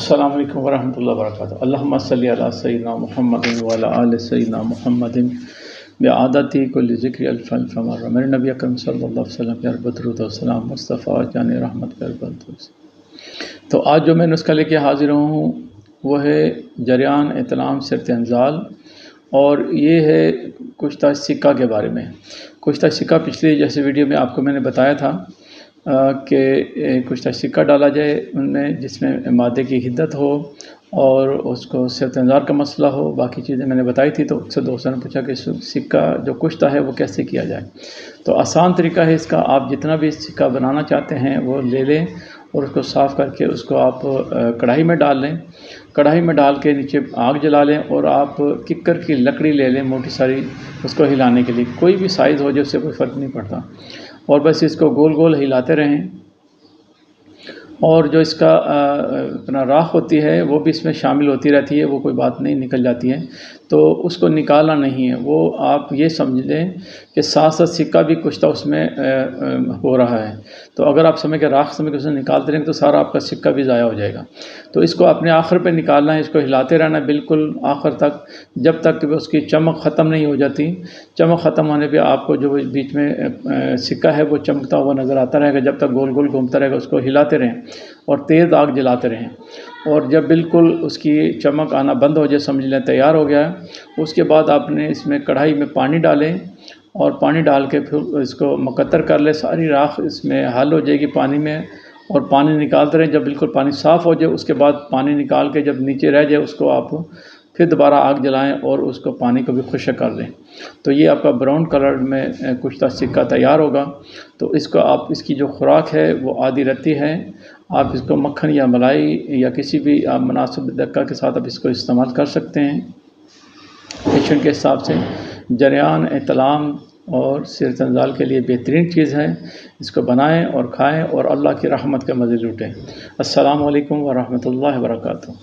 अस्सलामु अलैकुम वरहमतुल्लाहि वबरकातुहू। अल्लाहुम्मा सल्लि अला सय्यिदिना मुहम्मदिन व अला आलि सय्यिदिना मुहम्मदिन बिआदति कुल्लि ज़िक्रि अल्फ़ अल्फ़ मर्रा। मेरे नबी अकरम सल्लल्लाहु अलैहि वसल्लम पर बदरूद व सलाम मुस्तफ़ा जान रहमत पर बदरूद। तो आज जो मैं नुस्खा लेके हाज़िर हूँ वो है जरियान इतलाम सिरत अंज़ाल, और ये है कुश्ता सिक्का के बारे में। कुश्ता सिक्का पिछली जैसे वीडियो में आपको मैंने बताया था कि कुश्ता सिक्का डाला जाए उनमें जिसमें मादे की हिद्दत हो और उसको सिरत अंज़ाल का मसला हो, बाकी चीज़ें मैंने बताई थी। तो अक्सर दोस्तों ने पूछा कि सिक्का जो कुश्ता है वो कैसे किया जाए। तो आसान तरीका है इसका, आप जितना भी सिक्का बनाना चाहते हैं वो ले लें और उसको साफ़ करके उसको आप कढ़ाई में डाल लें। कढ़ाई में डाल के नीचे आग जला लें और आप किक्कर की लकड़ी ले लें मोटी सारी, उसको हिलाने के लिए। कोई भी साइज़ हो जाए उससे कोई फ़र्क नहीं पड़ता, और बस इसको गोल गोल हिलाते रहें। और जो इसका अपना राख होती है वो भी इसमें शामिल होती रहती है, वो कोई बात नहीं, निकल जाती है, तो उसको निकालना नहीं है। वो आप ये समझ लें कि साथ साथ सिक्का भी कुश्ता उसमें हो रहा है। तो अगर आप समय के राख समय के उसमें निकालते रहेंगे तो सारा आपका सिक्का भी ज़ाया हो जाएगा। तो इसको अपने आखिर पे निकालना है, इसको हिलाते रहना बिल्कुल आखिर तक, जब तक कि उसकी चमक ख़त्म नहीं हो जाती। चमक ख़त्म होने पे आपको जो बीच में सिक्का है वो चमकता हुआ नज़र आता रहेगा। जब तक गोल गोल घूमता रहेगा उसको हिलाते रहें और तेज़ आग जलाते रहें, और जब बिल्कुल उसकी चमक आना बंद हो जाए समझ लें तैयार हो गया है। उसके बाद आपने इसमें कढ़ाई में पानी डालें और पानी डाल के फिर इसको मुकद्दर कर लें। सारी राख इसमें हल हो जाएगी पानी में, और पानी निकालते रहें। जब बिल्कुल पानी साफ़ हो जाए उसके बाद पानी निकाल के जब नीचे रह जाए उसको आप फिर दोबारा आग जलाएं और उसको पानी को भी खुश्क कर दें। तो ये आपका ब्राउन कलर में कुश्ता सिक्का तैयार होगा। तो इसको आप, इसकी जो खुराक है वो आधी रत्ती है। आप इसको मक्खन या मलाई या किसी भी मुनासिब दक्का के साथ आप इसको इस्तेमाल कर सकते हैं पेशेंट के हिसाब से। जरियान इतलाम और सिरत अंज़ाल के लिए बेहतरीन चीज़ है। इसको बनाएं और खाएं और अल्लाह की रहमत के मज़े लूटें। अस्सलामु अलैकुम व रहमतुल्लाहि व बरकातुहू।